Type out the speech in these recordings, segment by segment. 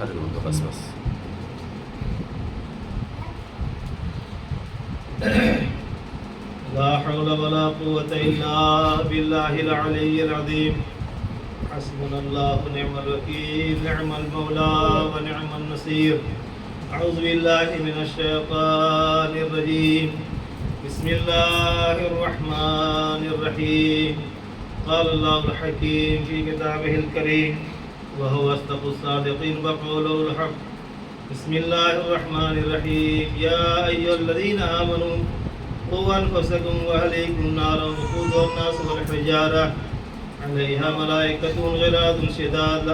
ختم ہو تو بس لا حول ولا قوة إلا بالله العلي العظيم حسبنا الله ونعم الوكيل نعم المولى ونعم النصير أعوذ بالله من الشيطان الرجيم بسم الله الرحمن الرحيم قال الله الحكيم في كتابه الكريم وهو أصدق الصادقين وقوله الحق بسم الله الرحمن الرحيم يا أيها الذين آمنوا قوا أنفسكم وأهليكم نارا وقودها الناس والحجارة عليها ملائكة غلاظ شداد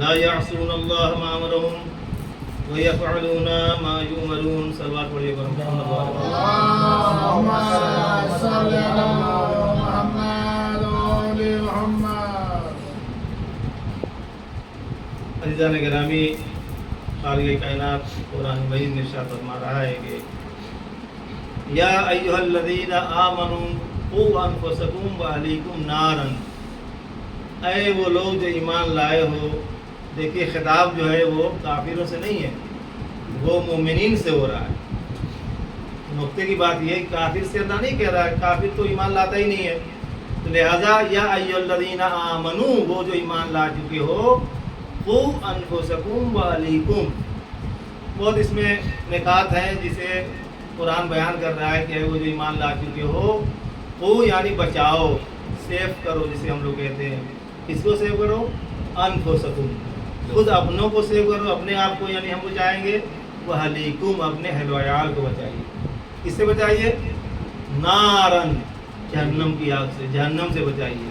لا يعصون الله ما أمرهم ويفعلون ما يؤمرون صلوات علیہ محمد اللهم صل على محمد وآل محمد. عزیزان گرامی، خالق کائنات قرآن مجید نے ارشاد فرما رہا ہے کہ یا ایھا الذین آمنوا قوا انفسکم واہلیکم نارا، اے وہ لوگ جو ایمان لائے ہو. دیکھیے خطاب جو ہے وہ کافروں سے نہیں ہے، وہ مومنین سے ہو رہا ہے. نقطے کی بات یہ ہے کہ کافر سے اللہ نہیں کہہ رہا ہے، کافر تو ایمان لاتا ہی نہیں ہے. تو لہذا یا ایھا الذین آمنوا، وہ جو ایمان لا چکے ہو، قوا انفسکم واہلیکم. بہت اس میں نکات ہیں جسے قرآن بیان کر رہا ہے کہ وہ جو ایمان لا چکے ہو، قوا یعنی بچاؤ، سیف کرو جسے ہم لوگ کہتے ہیں. کس کو سیو کرو؟ انفسکم، خود اپنوں کو سیو کرو، اپنے آپ کو یعنی ہم بچائیں گے. واہلیکم، اپنے اہل و عیال کو بچائیے. کس سے بچائیے؟ نارن، جہنم کی آگ سے، جہنم سے بچائیے.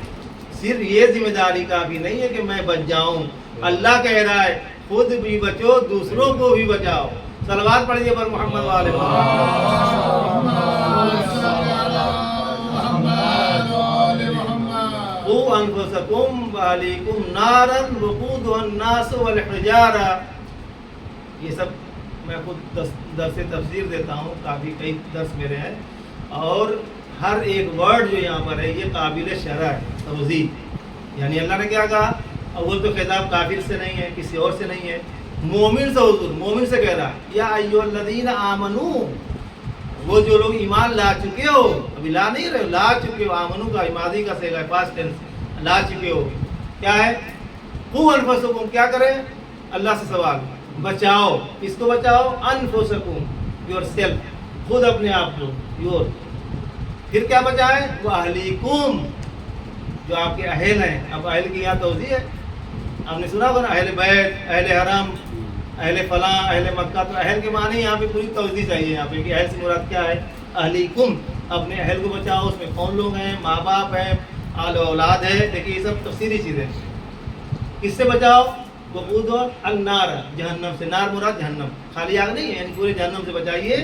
صرف یہ ذمہ داری کافی نہیں ہے کہ میں بچ جاؤں، اللہ کہہ رہا ہے خود بھی بچو، دوسروں کو بھی بچاؤ. صلوات پڑھیے پر محمد والے قوا انفسکم واہلیکم نارا وقودها الناس والحجارہ. یہ سب میں خود درس تفسیر دیتا ہوں، کافی کئی درس میرے ہیں، اور ہر ایک ورڈ جو یہاں پر ہے یہ قابل شرح ہے، توضیح. یعنی اللہ نے کیا کہا؟ اول تو خطاب کافر سے نہیں ہے، کسی اور سے نہیں ہے، مومن سے. حضور مومن سے کہہ رہا ہے یا ایھا الذین آمنو، وہ جو لوگ ایمان لا چکے ہو. ابھی لا نہیں رہے، لا چکے ہو. آمنو کا ماضی کا صیغہ ہے، پاسٹ ٹینس، لا چکے ہو. کیا ہے؟ قوا انفسکم، کیا کریں؟ اللہ سے سوال، بچاؤ. کس کو بچاؤ؟ انفسکم، یور سیلف، خود اپنے آپ کو، یور. پھر کیا بچائیں؟ واہلیکم، جو آپ کے اہل ہیں. اب اہل کی یہاں توضیح ہے، آپ نے سنا ہوگا نا، اہل بیت، اہل حرم، اہل فلاں، اہل مکہ. تو اہل کے معنی یہاں پہ پوری توضیح چاہیے یہاں پہ کہ اہل سے مراد کیا ہے. اہلیکم، اپنے اہل کو بچاؤ. اس میں کون لوگ ہیں؟ ماں باپ ہیں، آل و اولاد ہے. دیکھیے یہ سب تفصیلی چیزیں. کس سے بچاؤ؟ وقودها النار، جہنم سے. نار مراد جہنم، خالی آگ نہیں ہے، یعنی پورے جہنم سے بچائیے.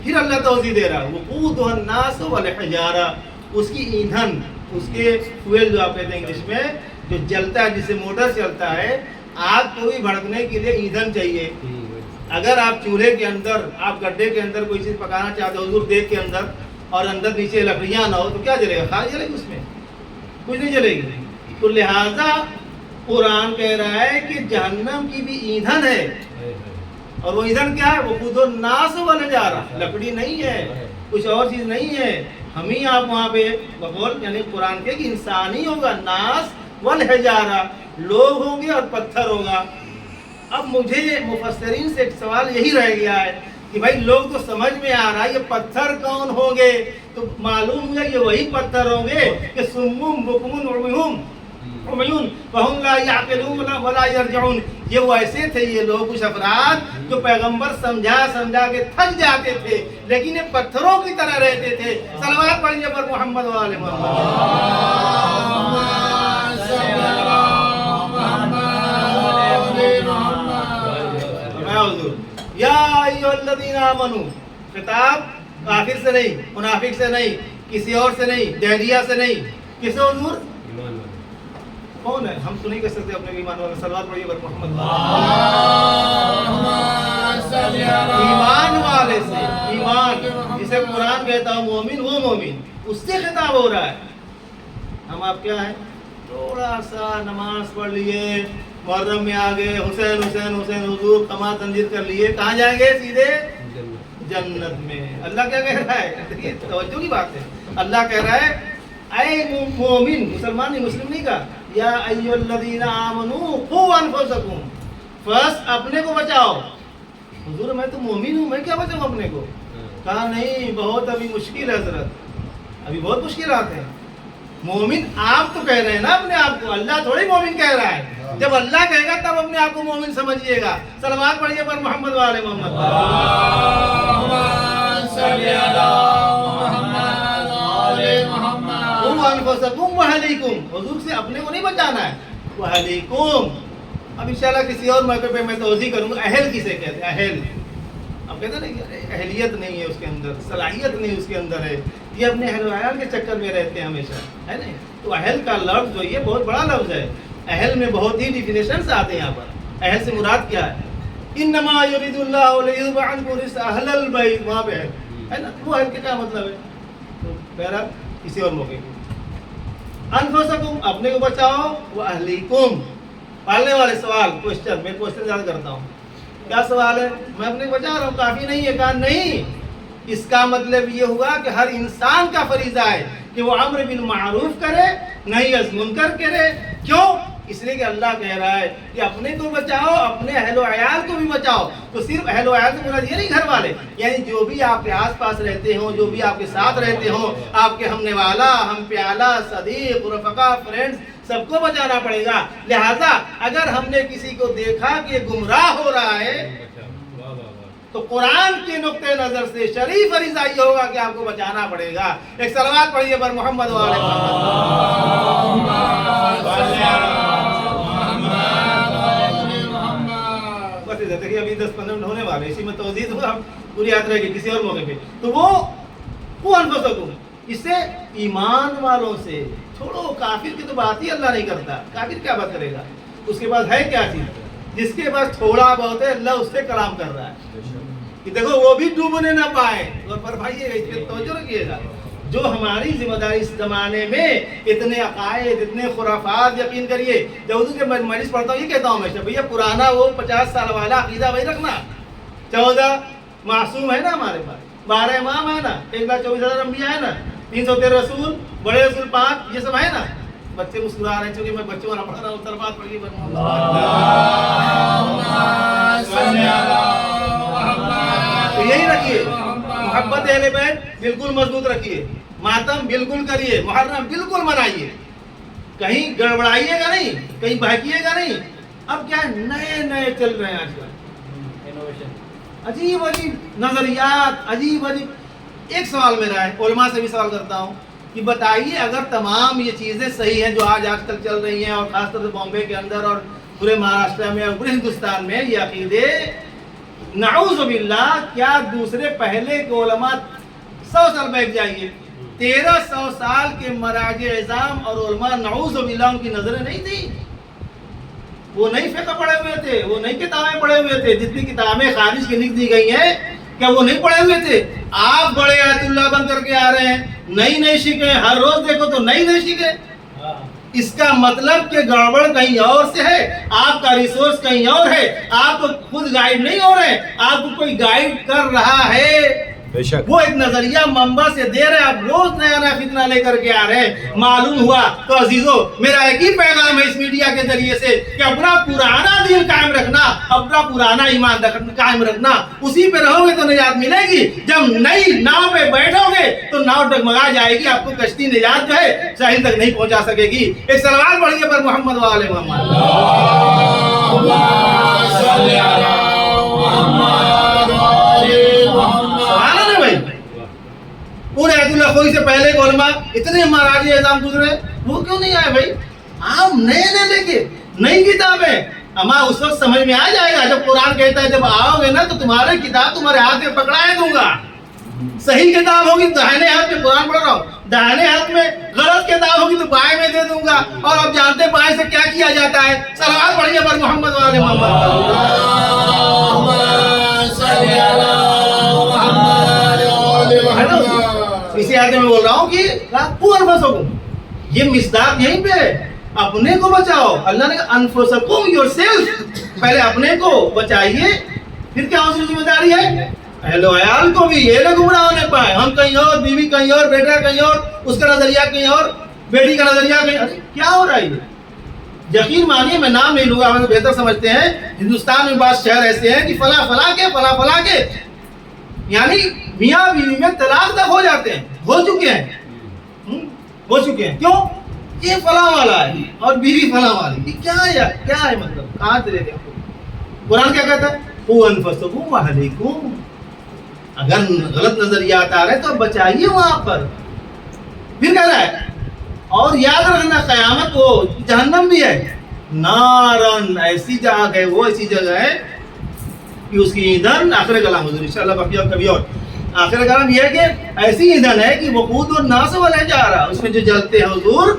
پھر اللہ توضیح دے رہا ہے وقودها الناس والحجارہ، اس کی ایندھن، اس کے فوئل جو آپ کہتے ہیں انگلش میں، جو جلتا ہے، جس سے موٹر چلتا ہے. آگ کو بھی بھڑکنے کے لیے ایندھن چاہیے. اگر آپ چولہے کے اندر، آپ گڈھے کے اندر کوئی چیز پکانا چاہتے ہو، حضور دیکھ کے اندر، اور اندر نیچے لکڑیاں نہ ہو تو کیا جلے گا؟ خالی جلے گی، اس میں کچھ نہیں جلے گی. تو لہذا قرآن کہہ رہا ہے کہ جہنم کی بھی ایندھن ہے. اور وہ ایندھن کیا ہے؟ وقودها الناس والحجارہ، لکڑی نہیں ہے، کچھ اور چیز نہیں ہے. ہم ہی آپ وہاں پہ بقول یعنی قرآن کے کہ انسان ہی ہوگا، ناس والحجارہ، لوگ ہوں گے اور پتھر ہوگا. اب مجھے مفسرین سے ایک سوال یہی رہ گیا ہے کہ بھائی لوگ تو سمجھ میں آ رہا ہے یہ پتھر کون ہوں گے؟ تو معلوم ہوا یہ وہی پتھر ہوں گے کہ سمم بکم عمیون فہم لا یعقلون ولا یرجعون. یہ وہ ایسے تھے، یہ لوگ، کچھ افراد جو پیغمبر سمجھا کے تھک جاتے تھے، لیکن یہ پتھروں کی طرح رہتے تھے. صلوات پڑھیے پر محمد وآل حضور. یا ایھا الذین آمنو، خطاب کافر سے نہیں، منافق سے نہیں، کسی اور سے نہیں، دہریہ سے نہیں. کس سے حضور؟ کون ہے؟ ہم تو نہیں کہہ سکتے اپنے ایمان والے. صلوات پڑھیے پر محمد. ایمان والے سے، ایمان جسے قرآن کہتا ہوں مومن، وہ مومن، اس سے خطاب ہو رہا ہے. ہم آپ کیا ہیں؟ تھوڑا سا نماز پڑھ لیے، محرم میں آ گئے، حسین حسین حسین حضور کما تنظیر کر لیے، کہاں جائیں گے؟ سیدھے جنت میں۔ اللہ کیا کہہ رہا ہے؟ یہ توجہ کی بات ہے۔ اللہ کہہ رہا ہے اے مومن، مسلمان نہیں، مسلم نہیں کہا، یا ایھا الذین آمنوا قوا انفسکم، بس اپنے کو بچاؤ۔ حضور میں تو مومن ہوں، میں کیا بچاؤں اپنے کو؟ کہا نہیں، بہت ابھی مشکل ہے حضرت، ابھی بہت مشکلات ہیں۔ مومن آپ تو کہہ رہے ہیں نا اپنے آپ کو، اللہ تھوڑی مومن کہہ رہا ہے۔ جب اللہ کہے گا تب اپنے آپ کو مومن سمجھیے گا۔ صلوات پڑھیے پر محمد والے محمد۔ انفسکم واہلیکم، حضور سے اپنے کو نہیں بچانا ہے، واہلیکم۔ اب انشاءاللہ کسی اور موقع پہ میں توضیح کروں گا اہل کسے کہتے ہیں۔ اہل اب کہتے ہیں نا کہ اہلیت نہیں ہے اس کے اندر، صلاحیت نہیں اس کے اندر ہے، یہ اپنے اہل و عیال کے چکر میں رہتے ہیں ہمیشہ، ہے نا۔ تو اہل کا لفظ جو یہ بہت بڑا لفظ ہے، اہل میں بہت ہی ڈیفینیشنز آتے ہیں یہاں پر۔ اہل سے مراد کیا ہے؟ انما یرید اللہ لیذھب عنکم الرجس اہل البیت، وہاں پہ ہے نا۔ وہ اہل کا کیا مطلب ہے؟ تو بہرحال کسی اور موقع پہ انفسکم، اپنے کو بچاؤ، واہلیکم، پالنے والے سوال کوشچن، میں کوشچن یاد کرتا ہوں، کیا سوال ہے؟ میں اپنے کو بچا رہا ہوں، کافی نہیں ہے؟ کہا نہیں، اس کا مطلب یہ ہوا کہ ہر انسان کا فریضہ ہے کہ وہ امر بالمعروف کرے، نہی از منکر کرے۔ کیوں؟ اس لیے کہ اللہ کہہ رہا ہے کہ اپنے کو بچاؤ، اپنے اہل و عیال کو بھی بچاؤ۔ تو صرف اہل و عیال سے مراد یہ نہیں گھر والے، یعنی جو بھی آپ کے آس پاس رہتے ہوں، جو بھی آپ کے ساتھ رہتے ہوں، آپ کے ہم نوالا، ہم پیالہ، صدیق، رفقا، فرینڈز، سب کو بچانا پڑے گا۔ لہذا اگر ہم نے کسی کو دیکھا کہ گمراہ ہو رہا ہے تو قرآن کے نقطۂ نظر سے شریف فریضہ یہ ہوگا کہ آپ کو بچانا پڑے گا۔ ایک صلوات پڑھیے پر محمد والے محمد۔ بس دیکھیے ابھی 10-15 منٹ ہونے والے، اسی میں توضیح دوں گا، پوری یاد رہے گی کسی اور موقع پہ۔ تو وہ انفسکم، اس سے ایمان والوں سے چھوڑو، کافر کی تو بات ہی اللہ نہیں کرتا، کافر کیا بات کرے گا؟ اس کے پاس ہے کیا چیز؟ جس کے پاس تھوڑا بہت ہے اللہ اس سے کلام کر رہا ہے کہ دیکھو وہ بھی ڈوبنے نہ پائے۔ اور فرمائیے گا، اس پہ توجہ رکھیے گا، جو ہماری ذمہ داری اس زمانے میں اتنے عقائد، اتنے خرافات، یقین کریے جب اردو کے مجلس پڑھتا ہوں یہ کہتا ہوں ہمیشہ، بھیا پرانا وہ 50 سال والا عقیدہ وہی رکھنا، 14 معصوم ہے نا ہمارے پاس، 12 امام ہے نا، 1,24,000 انبیاء ہے نا، 313 رسول، بڑے رسول 5، یہ سب ہے نا۔ بچے مسکرا رہے ہیں چونکہ میں بچوں والا پڑھ رہا ہوں، تربات پڑھیے تو یہی رکھیے، محبت اہل بیت بالکل مضبوط رکھیے، ماتم بالکل کریے، محرم بالکل منائیے، کہیں گڑبڑائیے گا نہیں، کہیں بہکیے گا نہیں۔ اب کیا نئے نئے چل رہے ہیں آج کل، عجیب عجیب نظریات، عجیب عجیب۔ ایک سوال میرا ہے، علماء سے بھی سوال کرتا ہوں کہ بتائیے اگر تمام یہ چیزیں صحیح ہیں جو آج کل چل رہی ہیں، اور خاص طور سے بامبے کے اندر اور پورے مہاراشٹر میں اور پورے ہندوستان میں یہ عقیدے، نعوذ باللہ، کیا دوسرے پہلے کے علماء 100 سال بیٹھ جائیے، 1300 سال کے مراجع اعظام اور علماء نعوذ باللہ ان کی نظریں نہیں تھی؟ وہ نہیں فقہ پڑھے ہوئے تھے، وہ نہیں کتابیں پڑھے ہوئے تھے، جتنی کتابیں خارج کی لکھ دی گئی ہیں کیا وہ نہیں پڑھے ہوئے تھے؟ آپ بڑے آیت اللہ بن کر کے آ رہے ہیں، نئی نئی شکیں، ہر روز دیکھو تو نئی نئی شکیں۔ اس کا مطلب کہ گڑبڑ کہیں اور سے ہے، آپ کا ریسورس کہیں اور ہے، آپ خود گائیڈ نہیں ہو رہے، آپ کو کوئی گائیڈ کر رہا ہے، وہ ایک نظریہ منبع سے دے رہے ہیں، آپ روز نیا نیا فتنہ لے کر کے آ رہے ہیں۔ معلوم ہوا تو عزیزو میرا ایک ہی پیغام ہے اس میڈیا کے ذریعے سے کہ اپنا پرانا دین قائم رکھنا، اپنا پرانا ایمان قائم رکھنا، اسی پہ رہو گے تو نجات ملے گی۔ جب نئی ناؤ پہ بیٹھو گے تو ناؤ ڈگمگا جائے گی، آپ کو کشتی نجات جو ہے ساحل تک نہیں پہنچا سکے گی۔ ایک صلوات پڑھیے پر محمد والے محمد۔ پورے عید اللہ خوئی سے پہلے کے علماء اتنے مہاراجی اعظام گزرے، وہ کیوں نہیں آئے بھائی؟ آپ نئے نئے لے کے نئی کتابیں، اما اس وقت سمجھ میں آ جائے گا جب قرآن کہتا ہے جب آؤ گے نا تو تمہاری کتاب تمہارے ہاتھ میں پکڑائے دوں گا۔ صحیح کتاب ہوگی داہنے ہاتھ میں، قرآن پڑھ رہا ہوں، داہنے ہاتھ میں غلط کتاب ہوگی تو بائیں میں دے دوں گا۔ اور اب جانتے بائیں سے کیا کیا جاتا ہے؟ صلوات پڑھیے پر محمد والے محمد۔ اسی آیت میں بول رہا ہوں کہ یہ مصداق یہیں پہ ہے، اپنے کو بچاؤ. اللہ نے کہا انفسکم یورسیلف, پہلے اپنے کو بچائیے, پھر کیا اس کی ذمہ داری ہے اہل و عیال کو بھی. یہ نہ گمراہ ہونے پائے, ہم کہیں اور, بیوی کہیں اور, بیٹا کہیں اور, اس کا نظریہ کہیں اور, بیٹی کا نظریہ کہیں اور. کیا ہو رہا ہے یہ؟ یقین مانیے, میں نام نہیں لوں گا, ہم بہتر سمجھتے ہیں. ہندوستان میں بعض شہر ایسے ہیں کہ فلاں فلاں کے یعنی میاں بیوی میں طلاق تک ہو جاتے ہیں, ہو چکے ہیں. کیوں؟ یہ فلاں والا ہے اور بیوی فلاں والی. یہ کیا ہے مطلب, کہاں سے لیتے ہیں؟ قرآن کیا کہتا ہے؟ قوا انفسکم واہلیکم. اگر غلط نظریات آ رہے ہیں تو بچائیے وہاں پر. پھر کہہ رہا ہے اور یاد رکھنا قیامت وہ جہنم بھی ہے, نارن, ایسی جگہ ہے, وہ ایسی جگہ ہے کہ اس کی ایندھن, آخر کلام حضور انشاءاللہ باقی اور کبھی اور, آخر کلام یہ ہے کہ ایسی ایندھن ہے کہ وقود الناس والحجارہ, اس میں جو جلتے ہیں حضور,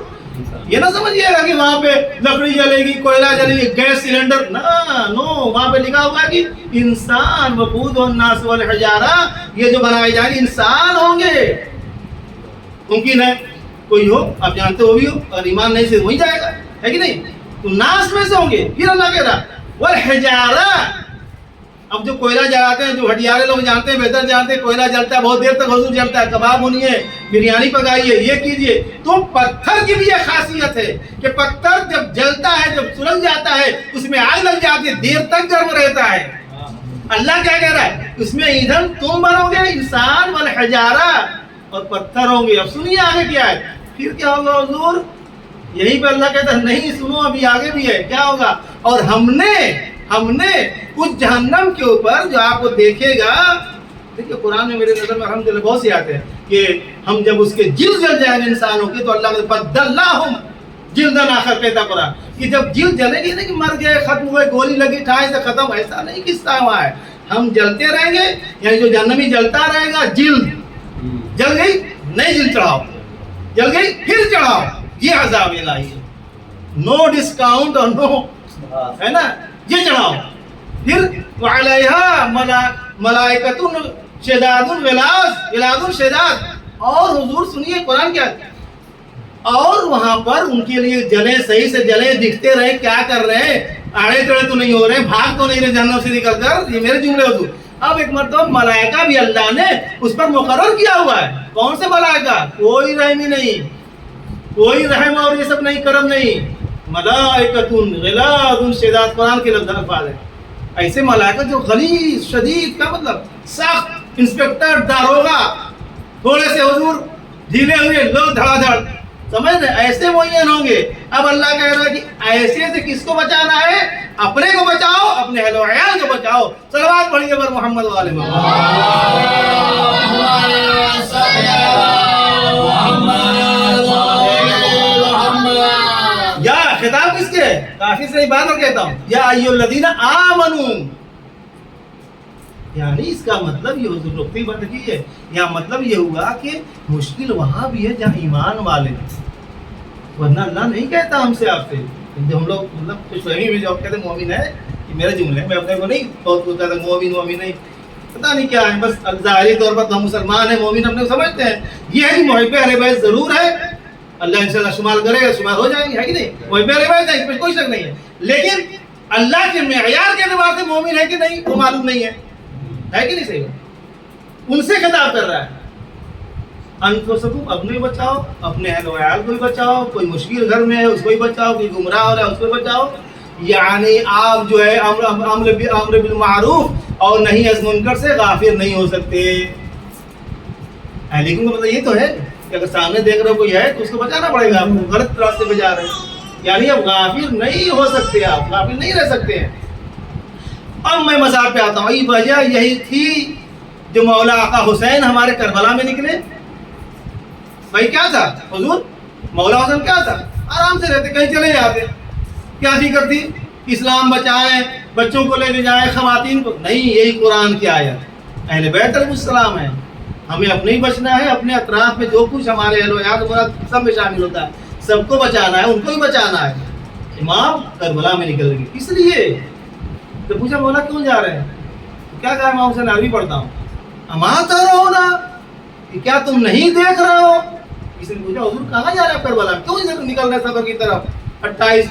یہ نہ سمجھیے گا کہ وہاں پہ لکڑی جلے گی, کوئلہ جلے گی, گیس سلنڈر, نو, وہاں پہ لکھا ہوا کہ انسان, وقود الناس والحجارہ, یہ جو بنائے جائیں گے انسان ہوں گے. ممکن ہے کوئی ہو, آپ جانتے ہو بھی ہو, اور ایمان نہیں سے وہی جائے گا, ہے کہ نہیں؟ تو ناس میں سے ہوں گے. پھر اللہ کہہ رہا والحجارہ, اب جو کوئلہ جلاتے ہیں, جو ہٹیارے لوگ جانتے ہیں, بہتر جانتے ہیں, کوئلہ جلتا ہے بہت دیر تک حضور جلتا ہے, کباب بنیے, بریانی پکائیے, یہ کیجیے. تو پتھر کی بھی یہ خاصیت ہے کہ پتھر جب جلتا ہے, جب سلگ جاتا ہے, اس میں آگ لگ جاتی ہے, دیر تک گرم رہتا ہے. اللہ کیا کہہ رہا ہے, اس میں ایندھن تم بنو گے, انسان والحجارہ, اور پتھر ہوں گے. اب سنیے آگے کیا ہے, پھر کیا ہوگا حضور؟ یہی پہ اللہ کہتا ہے نہیں سنو, ابھی آگے بھی ہے. کیا ہوگا؟ اور ہم نے اس جہنم کے اوپر جو آپ کو دیکھے گا, دیکھیں قرآن میں میرے نظر میں الحمدللہ بہت سے آتے ہیں کہ ہم جب اس کے جلد جل جائیں گے انسانوں کے, تو اللہ بدلناہم جلدن, آخر کہتا قرآن کہ جب جلد جلے گی, نہیں کہ مر گئے, ختم ہوئے, گولی لگی, ٹھائے سے ختم, ایسا نہیں قصہ ہوا ہے. ہم جلتے رہیں گے, یعنی جو جہنمی جلتا رہے گا, جلد جل گئی, نہیں جلد چڑھاؤ, جل گئی پھر چڑھاؤ. یہ عذاب الہی ہے, نو ڈسکاؤنٹ اور نو, ہے نا, یہ چڑھاؤ. پھر وعلیہا ملائکۃ شداد غلاظ شداد. اور حضور سنیے قرآن کیا, اور وہاں پر ان کے لیے جلے, صحیح سے جلے, دکھتے رہے کیا کر رہے ہیں, آڑے ٹڑے تو نہیں ہو رہے, بھاگ تو نہیں رہے جہنم سے نکل کر. یہ میرے جملے حضور. اب ایک مرتبہ ملائکہ بھی اللہ نے اس پر مقرر کیا ہوا ہے. کون سے ملائکہ؟ کوئی رحمی نہیں, کوئی رحم اور یہ سب نہیں, کرم نہیں. ملائکۃ غلاظ شداد, قرآن کے لفظ الفاظ ہے. ایسے ملائکہ جو غلیظ, شدید کا مطلب سخت, انسپکٹر, داروغہ, تھوڑے سے حضور ڈھیلے ہوئے, لوگ دھڑا دھڑ, سمجھ رہے, ایسے معین ہوں گے. اب اللہ کہہ رہا ہے کہ ایسے سے کس کو بچانا ہے؟ اپنے کو بچاؤ, اپنے اہل و عیال کو بچاؤ. صلوات پڑھیے بر محمد والے یا خطاب کس کے ہے؟ کافی سے بات اور کہتا ہوں, یا ایھا الذین آمنوا, یعنی اس کا مطلب یہ حضور نقطۂ بات کی ہے. یہاں مطلب یہ ہوا کہ مشکل وہاں بھی ہے جہاں ایمان والے ہیں, ورنہ اللہ نہیں کہتا ہم سے, آپ سے. ہم لوگ مطلب خوش فہمی میں جو کہتے ہیں مومن ہے, یہ میرے جملے ہیں, میں اپنے کو نہیں بہت کچھ کہتا مومن نہیں, پتہ نہیں کیا ہے, بس ظاہری طور پر ہم مسلمان ہیں, مومن اپنے کو سمجھتے ہیں. یہ ہے کہ محب اہل بیت ضرور ہے, اللہ انشاءاللہ شمار کرے گا, شمار ہو جائیں گے, ہے کہ نہیں؟ محب اہل بیت ہے, اس میں کوئی شک نہیں ہے. لیکن اللہ کے معیار کے اعتبار سے مومن ہے کہ نہیں وہ معلوم نہیں ہے, ہے کہ نہیں؟ صحیح, ان سے خطاب کر رہا ہے. انفسکم, اپنے بچاؤ, اپنے اہل و عیال کو بھی بچاؤ, کوئی مشکل گھر میں ہے اس کو بھی بچاؤ, کوئی گمراہ ہو رہا ہے اس کو بھی بچاؤ. یعنی آپ جو ہے امر بالمعروف اور نہی از منکر سے غافل نہیں ہو سکتے. اہلیکم کا مطلب یہ تو ہے کہ اگر سامنے دیکھ رہے ہو کوئی ہے تو اس کو بچانا پڑے گا, آپ کو غلط راستے پہ جا رہے ہیں, یعنی اب غافل نہیں ہو سکتے, آپ غافل نہیں رہ سکتے ہیں. اب میں مزار پہ آتا ہوں. یہ وجہ یہی تھی جو مولا آقا حسین ہمارے کربلا میں نکلے. بھائی کیا تھا حضور, مولا حسین کیا تھا, آرام سے رہتے, کہیں چلے جاتے, کیا فکر تھی, اسلام بچائیں, بچوں کو لے کے جائیں, خواتین کو نہیں. یہی قرآن کی آیت, اہل بیت علیہ السلام ہے, ہمیں اپنے ہی بچنا ہے, اپنے اطراف میں جو کچھ ہمارے اہل و عیال سب میں شامل ہوتا ہے, سب کو بچانا ہے, ان کو ہی بچانا ہے. امام کربلا میں نکل گئے, کس لیے؟ تو پوچھا مولا کیوں جا رہے ہیں, کیا کہا امام حسین, عربی پڑھتا ہوں, اما ترون, کیا تم نہیں دیکھ رہے ہو؟ کسی نے پوچھا حضور کہاں جا رہے ہیں کربلا میں, کیوں ادھر نکل رہے سفر کی طرف؟ 28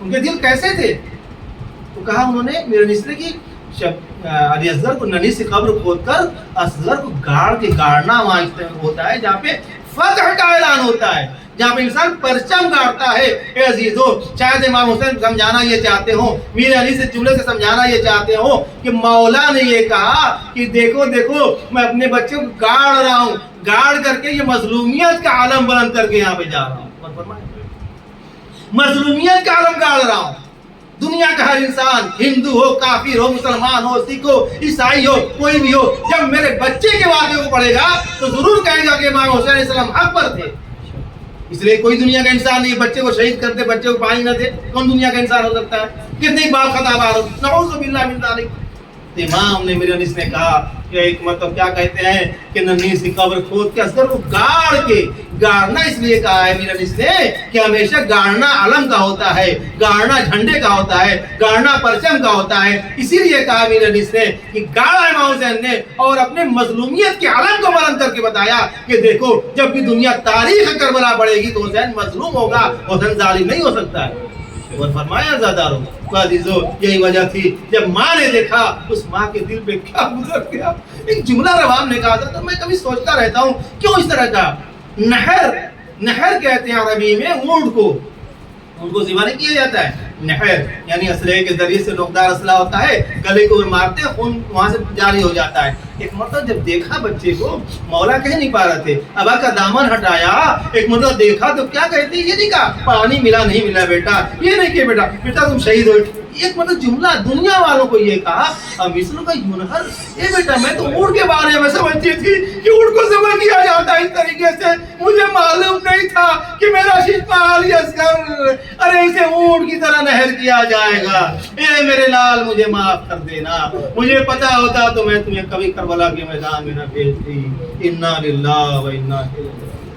ان کے دل کیسے تھے؟ تو کہا انہوں نے میرے انیس نے کہ علی اصغر کو ننھی سی قبر کھود کر اصغر کو گاڑ کے گاڑنا وہاں ہوتا ہے جہاں پہ فتح کا اعلان ہوتا ہے، جہاں پہ انسان پرچم گاڑتا ہے۔ اے عزیزو، شاید امام حسین سمجھانا یہ چاہتے ہوں، میرے علی سے جملے سے سمجھانا یہ چاہتے ہوں کہ مولا نے یہ کہا کہ دیکھو دیکھو میں اپنے بچے کو گاڑ رہا ہوں، گاڑ کر کے یہ مظلومیت کا عالم بلند کر کے یہاں پہ جا رہا ہوں، مظلومیت کا عالم گاڑ رہا ہوں۔ دنیا کا ہر انسان، ہندو ہو، کافر ہو، مسلمان ہو، سکھ ہو، عیسائی ہو، کوئی بھی ہو، جب میرے بچے کے واقعے کو پڑھے گا تو ضرور کہے گا کہ امام حسین علیہ السلام حق پر تھے۔ اس لیے کوئی دنیا کا انسان نہیں بچے کو شہید کرتے، بچے کو پانی نہ دے، کون دنیا کا انسان ہو سکتا ہے؟ کتنی بات خطا بار ہو، نعوذ باللہ من ذالک۔ امام نے میرے انیس نے کہا کہ ایک مطلب کیا کہتے ہیں کہ ننھی سی قبر کھود کے اصغر کو گاڑ کے، گاڑنا اس لیے کہا ہے میرے انیس نے کہ ہمیشہ گاڑنا علم کا ہوتا ہے، گاڑنا جھنڈے کا ہوتا ہے، گاڑنا پرچم کا ہوتا ہے، اسی لیے کہا میرے انیس نے کہ گاڑا امام حسین نے اور اپنے مظلومیت کے علم کو بلند کر کے بتایا کہ دیکھو جب بھی دنیا تاریخ کربلا پڑے گی تو حسین مظلوم ہوگا، حسین ظالم نہیں ہو سکتا ہے۔ اور فرمایا زاداروں عزیزو، یہی وجہ تھی جب ماں نے دیکھا اس ماں کے دل پہ کیا گزر گیا۔ ایک جملہ روام نے کہا تھا تو میں کبھی سوچتا رہتا ہوں کیوں اس طرح کا نہر، نہر کہتے ہیں عربی میں اونٹ کو ذبح نہیں کیا جاتا ہے، نہر یعنی اسلحے کے ذریعے سے نوکدار اسلحہ ہوتا ہے، گلے کو مارتے ہیں، خون وہاں سے جاری ہو جاتا ہے۔ ایک مرتبہ جب دیکھا بچے کو، مولا کہہ نہیں پا رہے تھے، ابا کا دامن ہٹایا، ایک مرتبہ دیکھا تو کیا کہتے ہیں، یہ نہیں کہا پانی ملا نہیں ملا بیٹا، یہ نہیں کہ بیٹا تم شہید ہو، ایک مطلب جملہ دنیا والوں کو یہ کہا مصر کا یونہر، اے بیٹا میں تو اونٹ کے بارے میں سمجھتی تھی کہ اونٹ کو ذبح کیا جاتا ہے اس طریقے سے، مجھے معلوم نہیں تھا کہ میرا شیشپا علی اصغر ارے اسے اونٹ کی طرح نہر کیا جائے گا۔ اے میرے لال مجھے معاف کر دینا، مجھے پتا ہوتا تو میں تمہیں کبھی کربلا کے میدان میں نہ بھیجتی۔ انا للہ و انا الیہ راجعون۔